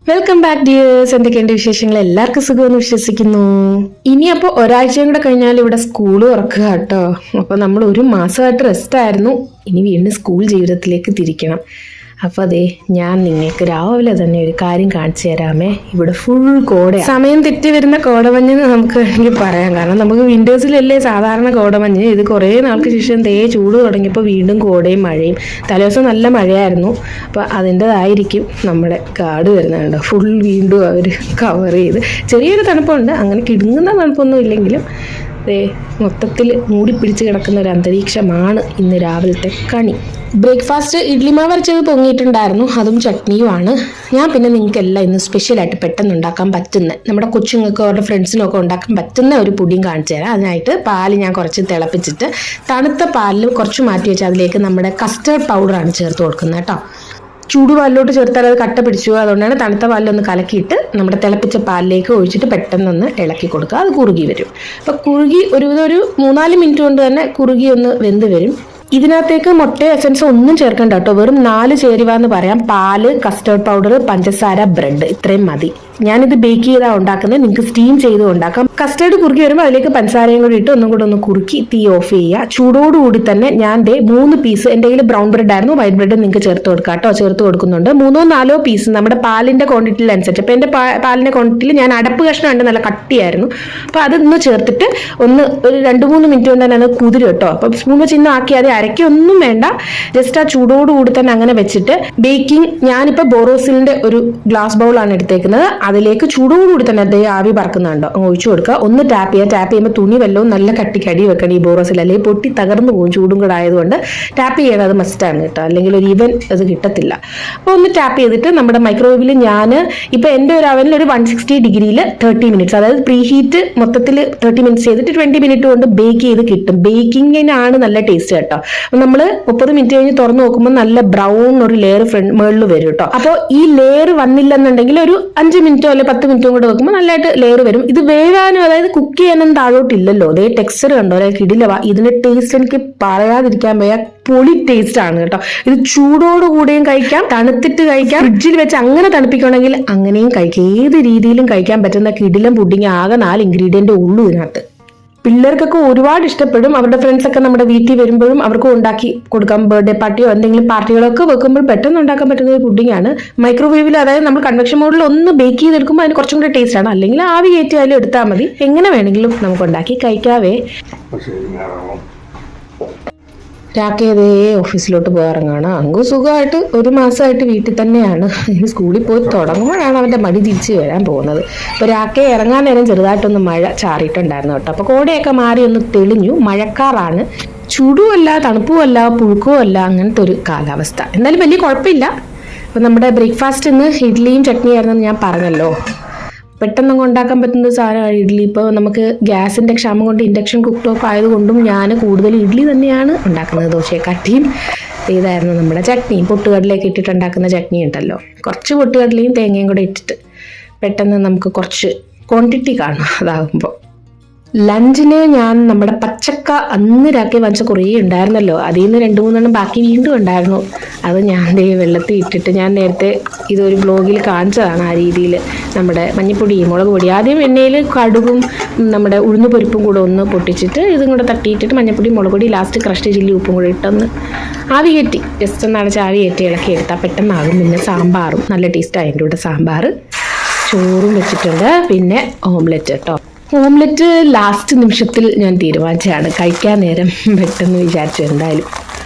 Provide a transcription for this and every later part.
Welcome back dears. എന്തൊക്കെയുണ്ട് വിശേഷങ്ങൾ? എല്ലാവർക്കും സുഖമെന്ന് വിശ്വസിക്കുന്നു. ഇനി അപ്പോൾ ഒരാഴ്ചയും കൂടെ കഴിഞ്ഞാൽ ഇവിടെ സ്കൂൾ തുറക്കുക കേട്ടോ. അപ്പോൾ നമ്മൾ ഒരു മാസമായിട്ട് റെസ്റ്റ് ആയിരുന്നു. ഇനി വീണ്ടും സ്കൂൾ ജീവിതത്തിലേക്ക് തിരിക്കണം. അപ്പോൾ അതെ, ഞാൻ നിങ്ങൾക്ക് രാവിലെ തന്നെ ഒരു കാര്യം കാണിച്ചു തരാമേ. ഇവിടെ ഫുൾ കോട, സമയം തെറ്റി വരുന്ന കോടമഞ്ഞെന്ന് നമുക്ക് വേണമെങ്കിൽ പറയാം. കാരണം നമുക്ക് വിന്റേഴ്സിലല്ലേ സാധാരണ കോടമഞ്ഞ്. ഇത് കുറേ നാൾക്ക് ശേഷം ചൂട് തുടങ്ങിയപ്പോൾ വീണ്ടും കോടയും മഴയും. തലേദിവസം നല്ല മഴയായിരുന്നു. അപ്പോൾ അതിൻ്റെതായിരിക്കും നമ്മുടെ കാട് വരുന്നുണ്ട്. ഫുൾ വീണ്ടും അവർ കവർ ചെയ്ത്. ചെറിയൊരു തണുപ്പുണ്ട്, അങ്ങനെ കിടുങ്ങുന്ന തണുപ്പൊന്നും ഇല്ലെങ്കിലും മൊത്തത്തിൽ മൂടിപ്പിടിച്ച് കിടക്കുന്ന ഒരു അന്തരീക്ഷമാണ് ഇന്ന് രാവിലത്തെ കണി. ബ്രേക്ക്ഫാസ്റ്റ് ഇഡ്ലി മാവ് അരച്ചത് പൊങ്ങിയിട്ടുണ്ടായിരുന്നു, അതും ചട്നിയുമാണ്. ഞാൻ പിന്നെ നിങ്ങൾക്കെല്ലാം ഇന്ന് സ്പെഷ്യലായിട്ട് പെട്ടെന്ന് ഉണ്ടാക്കാൻ പറ്റുന്ന, നമ്മുടെ കൊച്ചുങ്ങൾക്ക് അവരുടെ ഫ്രണ്ട്സിനൊക്കെ ഉണ്ടാക്കാൻ പറ്റുന്ന ഒരു പുഡിങ് കാണിച്ചു തരാം. അതിനായിട്ട് പാല് ഞാൻ കുറച്ച് തിളപ്പിച്ചിട്ട് തണുത്ത പാലിൽ കുറച്ച് മാറ്റി വെച്ച് അതിലേക്ക് നമ്മുടെ കസ്റ്റേർഡ് പൗഡറാണ് ചേർത്ത് കൊടുക്കുന്നത് കേട്ടോ. ചൂടുപാലിലോട്ട് ചേർത്താൽ അത് കട്ട പിടിച്ചു. അതുകൊണ്ടാണ് തണുത്ത പാലിലൊന്ന് കലക്കിയിട്ട് നമ്മുടെ തിളപ്പിച്ച പാലിലേക്ക് ഒഴിച്ചിട്ട് പെട്ടെന്നൊന്ന് ഇളക്കി കൊടുക്കുക. അത് കുറുകി വരും. അപ്പോൾ കുറുകി ഒരു 3-4 മിനിറ്റ് കൊണ്ട് തന്നെ കുറുകി ഒന്ന് വെന്ത് വരും. ഇതിനകത്തേക്ക് മുട്ട എസൻസ് ഒന്നും ചേർക്കണ്ട കേട്ടോ. വെറും 4 ചേരുവ എന്ന് പറയാം. പാല്, കസ്റ്റേർഡ് പൗഡർ, പഞ്ചസാര, ബ്രെഡ്, ഇത്രയും മതി. ഞാനിത് ബേക്ക് ചെയ്താൽ ഉണ്ടാക്കുന്നത്. നിങ്ങൾക്ക് സ്റ്റീം ചെയ്ത് ഉണ്ടാക്കാം. കസ്റ്റേർഡ് കുറുക്കി വരുമ്പോൾ അതിലേക്ക് പഞ്ചസാരയും കൂടി ഇട്ട് ഒന്നും കൂടെ ഒന്ന് കുറുക്കി തീ ഓഫ് ചെയ്യുക. ചൂടോടുകൂടി തന്നെ ഞാൻ 3 പീസ്, എൻ്റെ കയ്യിൽ ബ്രൗൺ ബ്രെഡ് ആയിരുന്നു, വൈറ്റ് ബ്രെഡ് നിങ്ങൾക്ക് ചേർത്ത് കൊടുക്കാം കേട്ടോ. ചേർത്ത് കൊടുക്കുന്നുണ്ട്. 3-4 പീസ് നമ്മുടെ പാലിന്റെ ക്വാണ്ടിറ്റിയിൽ അനുസരിച്ച്. അപ്പോൾ എൻ്റെ പാലിന്റെ ക്വാണ്ടിറ്റിയിൽ ഞാൻ അടപ്പ് കഷ്ണം ഉണ്ട്, നല്ല കട്ടിയായിരുന്നു. അപ്പോൾ അതൊന്ന് ചേർത്തിട്ട് ഒരു 2-3 മിനിറ്റ് കൊണ്ട് തന്നെ അത് കുതിരും കേട്ടോ. അപ്പം സ്പൂൺ വെച്ച് ഇന്ന് ആക്കിയാൽ അരയ്ക്കൊന്നും വേണ്ട. ജസ്റ്റ് ആ ചൂടോടുകൂടി തന്നെ അങ്ങനെ വെച്ചിട്ട് ബേക്കിംഗ്. ഞാനിപ്പോൾ ബോറോസിലിന്റെ ഒരു ഗ്ലാസ് ബൗളാണ് എടുത്തേക്കുന്നത്. അതിലേക്ക് ചൂടോടുകൂടി തന്നെ അതേ ആവി പറക്കുന്നുണ്ടോ ഒഴിച്ചു കൊടുക്കുക. ഒന്ന് ടാപ്പ് ചെയ്യുക. ടാപ്പ് ചെയ്യുമ്പോൾ തുണി വല്ലതും നല്ല കടി വെക്കണം ഈ ബോറോസിൽ, അല്ലെങ്കിൽ പൊട്ടി തകർന്നു പോകും. ചൂടും കൂടെ ആയതുകൊണ്ട് ടാപ്പ് ചെയ്യണത് മസ്റ്റാണ് കേട്ടോ, അല്ലെങ്കിൽ ഒരു ഈവൻ അത് കിട്ടത്തില്ല. അപ്പോൾ ഒന്ന് ടാപ്പ് ചെയ്തിട്ട് നമ്മുടെ മൈക്രോവേവിൽ ഞാൻ ഇപ്പോൾ എൻ്റെ ഒരു അവനിൽ ഒരു 160 ഡിഗ്രിയിൽ 30 മിനിറ്റ്സ്, അതായത് പ്രീ ഹീറ്റ് മൊത്തത്തിൽ 30 മിനിറ്റ്സ് ചെയ്തിട്ട് 20 മിനിറ്റ് കൊണ്ട് ബേക്ക് ചെയ്ത് കിട്ടും. ബേക്കിങ്ങിനാണ് നല്ല ടേസ്റ്റ് കേട്ടോ. നമ്മൾ 30 മിനിറ്റ് കഴിഞ്ഞ് തുറന്നു നോക്കുമ്പോൾ നല്ല ബ്രൗൺ ഒരു ലെയർ മുകളിൽ വരും കേട്ടോ. അപ്പോൾ ഈ ലെയർ വന്നില്ലെന്നുണ്ടെങ്കിൽ ഒരു 5 മിനിറ്റോ അല്ലെങ്കിൽ 10 മിനിറ്റോ കൂടെ വെക്കുമ്പോൾ നല്ലതായിട്ട് ലെയർ വരും. ഇത് വേകാനും അതായത് കുക്ക് ചെയ്യാനും താഴോട്ടില്ലല്ലോ. അതേ ടെക്സ്ചർ കണ്ടോ, അല്ലെങ്കിൽ കിടിലവാ. ഇതിന്റെ ടേസ്റ്റ് എനിക്ക് പറയാതിരിക്കാൻ വയ്യ. പൊളി ടേസ്റ്റ് ആണ് കേട്ടോ. ഇത് ചൂടോടുകൂടിയും കഴിക്കാം, തണുത്തിട്ട് കഴിക്കാം, ഫ്രിഡ്ജിൽ വെച്ച് അങ്ങനെ തണുപ്പിക്കണമെങ്കിൽ അങ്ങനെയും കഴിക്കാം. ഏത് രീതിയിലും കഴിക്കാൻ പറ്റുന്ന കിടിലം പുഡിങ്. ആകെ 4 ഇൻഗ്രീഡിയന്റ് ഉള്ളൂ ഇതിനകത്ത്. പിള്ളേർക്കൊക്കെ ഒരുപാട് ഇഷ്ടപ്പെടും. അവരുടെ ഫ്രണ്ട്സൊക്കെ നമ്മുടെ വീട്ടിൽ വരുമ്പോഴും അവർക്ക് ഉണ്ടാക്കി കൊടുക്കാം. ബർത്ത്ഡേ പാർട്ടിയോ എന്തെങ്കിലും പാർട്ടികളൊക്കെ വെക്കുമ്പോൾ പെട്ടെന്ന് ഉണ്ടാക്കാൻ പറ്റുന്ന ഒരു പുഡിംഗ് ആണ്. മൈക്രോവേവിൽ, അതായത് നമ്മൾ കൺവെക്ഷൻ മോഡിൽ ഒന്ന് ബേക്ക് ചെയ്തെടുക്കുമ്പോൾ അതിന് കുറച്ചും കൂടി ടേസ്റ്റ് ആണ്. അല്ലെങ്കിൽ ആവി കയറ്റിയാലും എടുത്താൽ മതി. എങ്ങനെ വേണമെങ്കിലും നമുക്ക് ഉണ്ടാക്കി കഴിക്കാവേ. രാക്കേതേ ഓഫീസിലോട്ട് പോയിറങ്ങാണ്. അങ്കു സുഖമായിട്ട് ഒരു മാസമായിട്ട് വീട്ടിൽ തന്നെയാണ്. ഇനി സ്കൂളിൽ പോയി തുടങ്ങുമ്പോഴാണ് അവൻ്റെ മടി തിരിച്ച് വരാൻ പോകുന്നത്. അപ്പോൾ രാക്കെ ഇറങ്ങാൻ നേരം ചെറുതായിട്ടൊന്ന് മഴ ചാറിയിട്ടുണ്ടായിരുന്നു കേട്ടോ. അപ്പോൾ കോടയൊക്കെ മാറി ഒന്ന് തെളിഞ്ഞു. മഴക്കാറാണ്. ചൂടുമല്ല, തണുപ്പുമല്ല, പുഴുക്കുമല്ല, അങ്ങനത്തെ ഒരു കാലാവസ്ഥ. എന്നാലും വലിയ കുഴപ്പമില്ല. അപ്പോൾ നമ്മുടെ ബ്രേക്ക്ഫാസ്റ്റ് ഇന്ന് ഇഡ്ഡലിയും ചട്നിയായിരുന്നെന്ന് ഞാൻ പറഞ്ഞല്ലോ. പെട്ടെന്നൊക്കെ ഉണ്ടാക്കാൻ പറ്റുന്ന സാധനമാണ് ഇഡ്ഡലി. ഇപ്പോൾ നമുക്ക് ഗ്യാസിൻ്റെ ക്ഷാമം കൊണ്ട് ഇൻഡക്ഷൻ കുക്ക് ടോപ്പ് ആയതുകൊണ്ടും ഞാൻ കൂടുതൽ ഇഡ്ഡലി തന്നെയാണ് ഉണ്ടാക്കുന്നത്. ദോശയെക്കാട്ടിയും ഇതായിരുന്നു നമ്മുടെ ചട്നി. പൊട്ടുകടലയൊക്കെ ഇട്ടിട്ട് ഉണ്ടാക്കുന്ന ചട്നി ഉണ്ടല്ലോ. കുറച്ച് പൊട്ടുകടലയും തേങ്ങയും കൂടെ ഇട്ടിട്ട് പെട്ടെന്ന് നമുക്ക് കുറച്ച് ക്വാണ്ടിറ്റി കാണും അതാകുമ്പോൾ. ലഞ്ചിന് ഞാൻ നമ്മുടെ പച്ചക്ക അന്ന് രാക്കി വാങ്ങിച്ച കുറേ ഉണ്ടായിരുന്നല്ലോ. അതിൽ നിന്ന് 2-3 ബാക്കി വീണ്ടും ഉണ്ടായിരുന്നു. അത് ഞാൻ വെള്ളത്തിൽ ഇട്ടിട്ട്, ഞാൻ നേരത്തെ ഇതൊരു ബ്ലോഗിൽ കാണിച്ചതാണ് ആ രീതിയിൽ. നമ്മുടെ മഞ്ഞൾപ്പൊടി, മുളക് പൊടി, ആദ്യം എണ്ണയിൽ കടുകും നമ്മുടെ ഉഴുന്ന് പരിപ്പും കൂടെ ഒന്ന് പൊട്ടിച്ചിട്ട് ഇതും കൂടെ തട്ടിയിട്ടിട്ട് മഞ്ഞൾപ്പൊടി, മുളക് പൊടി, ലാസ്റ്റ് ക്രഷ്ഡ് ചില്ലി, ഉപ്പും കൂടെ ഇട്ടൊന്ന് ആവി കയറ്റി, ജസ്റ്റ് ഒന്ന് അടച്ച് ആവി കയറ്റി ഇളക്കി എടുത്താൽ പെട്ടെന്നാകും. പിന്നെ സാമ്പാറും നല്ല ടേസ്റ്റാണ്. അതിൻ്റെ കൂടെ സാമ്പാർ, ചോറും വെച്ചിട്ടുണ്ട്. പിന്നെ ഓംലെറ്റ് കേട്ടോ. ഓംലെറ്റ് ലാസ്റ്റ് നിമിഷത്തിൽ ഞാൻ തീരുമാനിച്ചതാണ്. കഴിക്കാൻ നേരം പെട്ടെന്ന് വിചാരിച്ചു എന്തായാലും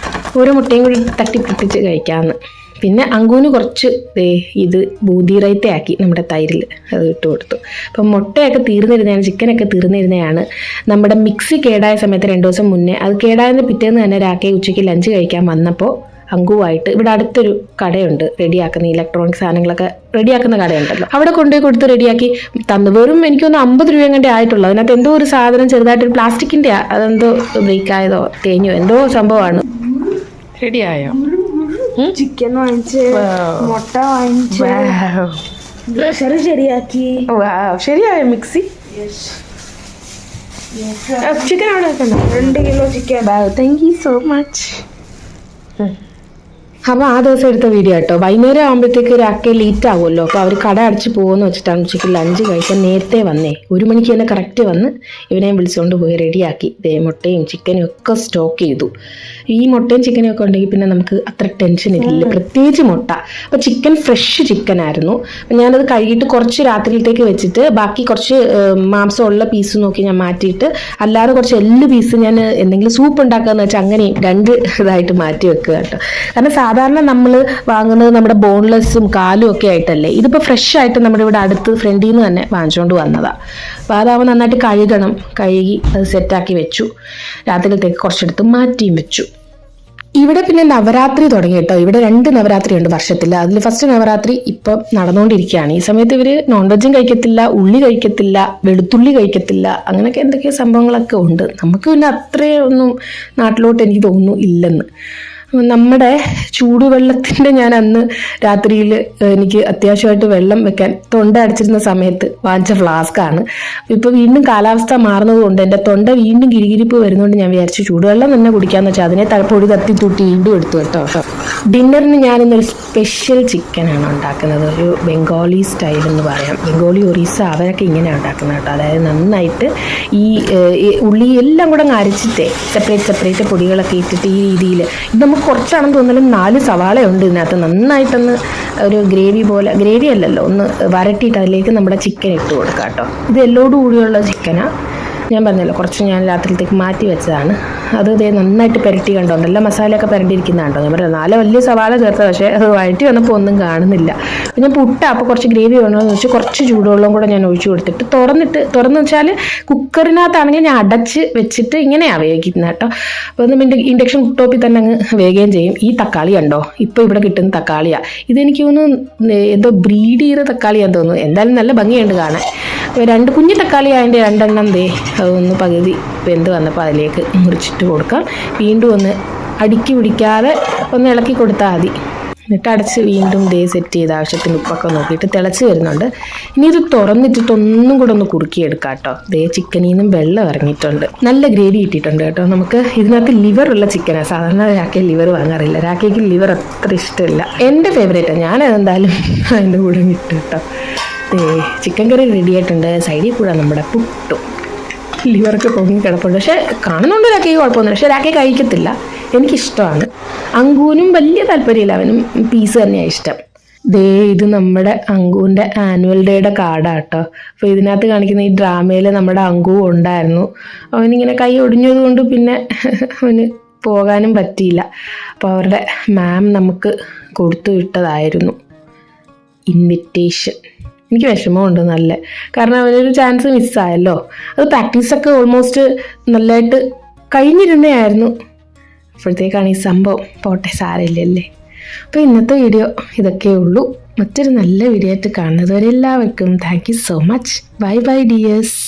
ഓരോ മുട്ടയും കൂടി തട്ടിപ്പൊട്ടിച്ച് കഴിക്കാമെന്ന്. പിന്നെ അങ്കൂന് കുറച്ച് ഇത് ബൂന്തി റൈത്ത ആക്കി നമ്മുടെ തൈരിൽ അത് ഇട്ട് കൊടുത്തു. അപ്പം മുട്ടയൊക്കെ തീർന്നിരുന്നതാണ്, ചിക്കനൊക്കെ തീർന്നിരുന്നതാണ്. നമ്മുടെ മിക്സി കേടായ സമയത്ത് 2 ദിവസം മുന്നേ, അത് കേടായതിന് പിറ്റേന്ന് തന്നെ രാക്കെ ഉച്ചയ്ക്ക് ലഞ്ച് കഴിക്കാൻ വന്നപ്പോൾ അങ്കുവായിട്ട് ഇവിടെ അടുത്തൊരു കടയുണ്ട് റെഡിയാക്കുന്ന ഇലക്ട്രോണിക് സാധനങ്ങളൊക്കെ റെഡിയാക്കുന്ന കടയുണ്ടല്ലോ. അവിടെ കൊണ്ടുപോയി കൊടുത്ത് റെഡിയാക്കി തന്നു. വെറും എനിക്കൊന്ന് 50 രൂപ കണ്ടേ ആയിട്ടുള്ളൂ. അതിനകത്ത് എന്തോ ഒരു സാധനം ചെറുതായിട്ടൊരു പ്ലാസ്റ്റിക്കിൻ്റെ, അതെന്തോ ബ്രേക്ക് ആയതോ തേഞ്ഞോ എന്തോ സംഭവമാണ്. റെഡിയായോ? ചിക്കൻ വാങ്ങിച്ച്, മുട്ട വാങ്ങിച്ച്, ശരിയാക്കി. ശരിയായോ മിക്സി? ചിക്കൻ അവിടെ 2 kilo chicken. Thank you so much. അപ്പോൾ ആ ദിവസം എടുത്ത വീഡിയോ കേട്ടോ. വൈകുന്നേരം ആകുമ്പോഴത്തേക്ക് രാക്കെ ലേറ്റ് ആകുമല്ലോ, അപ്പോൾ അവർ കട അടച്ച് പോകുമെന്ന് വെച്ചിട്ടാണ് ഉച്ചയ്ക്ക് ലഞ്ച് കഴിക്കാൻ നേരത്തെ വന്നേ. 1 മണിക്ക് തന്നെ കറക്റ്റ് വന്ന് ഇവനെയും വിളിച്ചുകൊണ്ട് പോയി റെഡിയാക്കി. മുട്ടയും ചിക്കനും ഒക്കെ സ്റ്റോക്ക് ചെയ്തു. ഈ മുട്ടയും ചിക്കനും ഒക്കെ ഉണ്ടെങ്കിൽ പിന്നെ നമുക്ക് അത്ര ടെൻഷൻ ഇല്ല, പ്രത്യേകിച്ച് മുട്ട. അപ്പോൾ ചിക്കൻ ഫ്രഷ് ചിക്കൻ ആയിരുന്നു. അപ്പം ഞാനത് കഴുകിയിട്ട് കുറച്ച് രാത്രിയിലത്തേക്ക് വെച്ചിട്ട് ബാക്കി കുറച്ച് മാംസമുള്ള പീസ് നോക്കി ഞാൻ മാറ്റിയിട്ട് അല്ലാതെ കുറച്ച് എല്ല് പീസ് ഞാൻ എന്തെങ്കിലും സൂപ്പ് ഉണ്ടാക്കാന്ന് വെച്ചാൽ അങ്ങനെ 2 ഇതായിട്ട് മാറ്റി വെക്കുക കേട്ടോ. കാരണം സാധാരണ നമ്മൾ വാങ്ങുന്നത് നമ്മുടെ ബോൺലെസ്സും കാലും ഒക്കെ ആയിട്ടല്ലേ. ഇതിപ്പോൾ ഫ്രഷ് ആയിട്ട് നമ്മുടെ ഇവിടെ അടുത്ത് ഫ്രണ്ടിൽ നിന്ന് തന്നെ വാങ്ങിച്ചുകൊണ്ട് വന്നതാണ്. അപ്പോൾ അതാവുമ്പോൾ നന്നായിട്ട് കഴുകി അത് സെറ്റാക്കി വെച്ചു. രാത്രിയിലത്തേക്ക് കുറച്ചെടുത്ത് മാറ്റിയും വെച്ചു. ഇവിടെ പിന്നെ നവരാത്രി തുടങ്ങി കേട്ടോ. ഇവിടെ 2 നവരാത്രി ഉണ്ട് വർഷത്തിൽ. അതിൽ ഫസ്റ്റ് നവരാത്രി ഇപ്പം നടന്നുകൊണ്ടിരിക്കുകയാണ്. ഈ സമയത്ത് ഇവർ നോൺ വെജും കഴിക്കത്തില്ല, ഉള്ളി കഴിക്കത്തില്ല, വെളുത്തുള്ളി കഴിക്കത്തില്ല, അങ്ങനെയൊക്കെ എന്തൊക്കെയോ സംഭവങ്ങളൊക്കെ ഉണ്ട്. നമുക്ക് പിന്നെ അത്രയൊന്നും നാട്ടിലോട്ട് എനിക്ക് തോന്നുന്നു ഇല്ലെന്ന്. നമ്മുടെ ചൂടുവെള്ളത്തിൻ്റെ ഞാൻ അന്ന് രാത്രിയിൽ എനിക്ക് അത്യാവശ്യമായിട്ട് വെള്ളം വെക്കാൻ തൊണ്ട അടച്ചിരുന്ന സമയത്ത് വാങ്ങിച്ച ഫ്ലാസ്കാണ്. ഇപ്പോൾ വീണ്ടും കാലാവസ്ഥ മാറുന്നത് കൊണ്ട് എൻ്റെ തൊണ്ട വീണ്ടും കിരികിരിപ്പ് വരുന്നതുകൊണ്ട് ഞാൻ വിചാരിച്ചു ചൂടുവെള്ളം തന്നെ കുടിക്കാമെന്ന് വെച്ചാൽ അതിനെ പൊടി തട്ടി തൂട്ടി വീണ്ടും എടുത്തു കേട്ടോ. ഡിന്നറിന് ഞാനിന്നൊരു സ്പെഷ്യൽ ചിക്കനാണ് ഉണ്ടാക്കുന്നത്. ഒരു ബംഗാളി സ്റ്റൈൽ എന്ന് പറയാം. ബംഗാളി ഒറീസ അവരൊക്കെ ഇങ്ങനെയാണ് ഉണ്ടാക്കുന്നത് കേട്ടോ. അതായത് നന്നായിട്ട് ഈ ഉള്ളി എല്ലാം കൂടെ അരച്ചിട്ടേ സെപ്പറേറ്റ് പൊടികളൊക്കെ ഇട്ടിട്ട് ഈ രീതിയിൽ ഇത് നമുക്ക് കുറച്ചാണെന്ന് തോന്നുന്നാലും 4 സവാള ഉണ്ട് ഇതിനകത്ത്. നന്നായിട്ടൊന്ന് ഒരു ഗ്രേവി അല്ലല്ലോ, ഒന്ന് വരട്ടിയിട്ട് അതിലേക്ക് നമ്മുടെ ചിക്കൻ ഇട്ട് കൊടുക്കാം കേട്ടോ. ഇത് എല്ലോട് കൂടിയുള്ള ചിക്കനാണ്. ഞാൻ പറഞ്ഞല്ലോ കുറച്ച് ഞാൻ രാത്രിയിലത്തേക്ക് മാറ്റി വെച്ചതാണ്. അത് നന്നായിട്ട് പുരട്ടി കണ്ടോ, നല്ല മസാലയൊക്കെ പുരണ്ടിരിക്കുന്നതാണ്ടോ. ഞാൻ പറഞ്ഞത് 4 വലിയ സവാള ചേർത്തത്, പക്ഷേ അത് വഴറ്റി വന്നപ്പോൾ ഒന്നും കാണുന്നില്ല. അപ്പോൾ ഞാൻ അപ്പോൾ കുറച്ച് ഗ്രേവി വേണമെന്ന് വെച്ച് കുറച്ച് ചൂടുവെള്ളം കൂടെ ഞാൻ ഒഴിച്ചു കൊടുത്തിട്ട് തുറന്ന് വെച്ചാൽ കുക്കറിനകത്താണെങ്കിൽ ഞാൻ അടച്ച് വെച്ചിട്ട് ഇങ്ങനെയാണ് വേവിക്കുന്നത് കേട്ടോ. അപ്പോൾ ഒന്ന് ഇൻഡക്ഷൻ കുക്ക് തന്നെ അങ്ങ് വേഗം ചെയ്യും. ഈ തക്കാളി കണ്ടോ, ഇപ്പോൾ ഇവിടെ കിട്ടുന്ന തക്കാളിയാണ്. ഇതെനിക്ക് തോന്നുന്നു എന്തോ ബ്രീഡ് ചെയ്ത തക്കാളിയാന്ന് തോന്നുന്നു. എന്തായാലും നല്ല ഭംഗിയുണ്ട് കാണാൻ. 2 കുഞ്ഞു തക്കാളി അതിൻ്റെ 2 എണ്ണം ഒന്ന് പകുതി വെന്ത് വന്നപ്പോൾ അതിലേക്ക് മുറിച്ചിട്ട് കൊടുക്കാം. വീണ്ടും ഒന്ന് അടുക്കി പിടിക്കാതെ ഒന്ന് ഇളക്കി കൊടുത്താൽ മതി. എന്നിട്ട് അടച്ച് വീണ്ടും സെറ്റ് ചെയ്ത് ആവശ്യത്തിന് ഉപ്പൊക്കെ നോക്കിയിട്ട് തിളച്ച് വരുന്നുണ്ട്. ഇനി ഇത് തുറന്നിട്ടിട്ട് ഒന്നും കൂടെ ഒന്ന് കുറുക്കിയെടുക്കാം കേട്ടോ. ചിക്കനിൽ നിന്നും വെള്ളം ഇറങ്ങിയിട്ടുണ്ട്, നല്ല ഗ്രേവി കിട്ടിയിട്ടുണ്ട് കേട്ടോ. നമുക്ക് ഇതിനകത്ത് ലിവറുള്ള ചിക്കനാണ്. സാധാരണ രാക്കെ ലിവർ വാങ്ങാറില്ല, രാക്കയ്ക്ക് ലിവർ അത്ര ഇഷ്ടമില്ല. എൻ്റെ ഫേവറേറ്റാണ്. ഞാനതെന്തായാലും അതിൻ്റെ കൂടെ ഇട്ട് കേട്ടോ. ചിക്കൻ കറി റെഡി ആയിട്ടുണ്ട്. സൈഡിൽ കൂടെ നമ്മുടെ പുട്ടും ലിവറൊക്കെ പൊങ്ങി കിടപ്പുണ്ട്. പക്ഷേ കാണുന്നുണ്ട് രാക്കയ്ക്ക് കുഴപ്പമൊന്നുമില്ല, പക്ഷേ രാക്കയ്ക്ക് കഴിക്കത്തില്ല. എനിക്കിഷ്ടമാണ്. അങ്കുവിനും വലിയ താല്പര്യമില്ല, അവനും പീസ് തന്നെയാണ് ഇഷ്ടം. ഇത് നമ്മുടെ അങ്കുവിൻ്റെ ആനുവൽ ഡേയുടെ കാർഡാണ് കേട്ടോ. അപ്പോൾ ഇതിനകത്ത് കാണിക്കുന്ന ഈ ഡ്രാമയിൽ നമ്മുടെ അങ്കു ഉണ്ടായിരുന്നു. അവനിങ്ങനെ കൈ ഒടിഞ്ഞത് കൊണ്ട് പിന്നെ അവന് പോകാനും പറ്റിയില്ല. അപ്പോൾ അവരുടെ മാം നമുക്ക് കൊടുത്തു വിട്ടതായിരുന്നു ഇൻവിറ്റേഷൻ. എനിക്ക് വിഷമമുണ്ട് നല്ല, കാരണം അവനൊരു ചാൻസ് മിസ്സായല്ലോ. അത് പ്രാക്ടീസൊക്കെ ഓൾമോസ്റ്റ് നല്ലതായിട്ട് കഴിഞ്ഞിരുന്നതായിരുന്നു. അപ്പോഴത്തേക്കാണ് ഈ സംഭവം. പോട്ടെ, സാരമില്ലല്ലേ. അപ്പോൾ ഇന്നത്തെ വീഡിയോ ഇതൊക്കെ ഉള്ളൂ. മറ്റൊരു നല്ല വീഡിയോ ആയിട്ട് കാണുന്നത് വരെ എല്ലാവർക്കും thank you so much. Bye bye dears.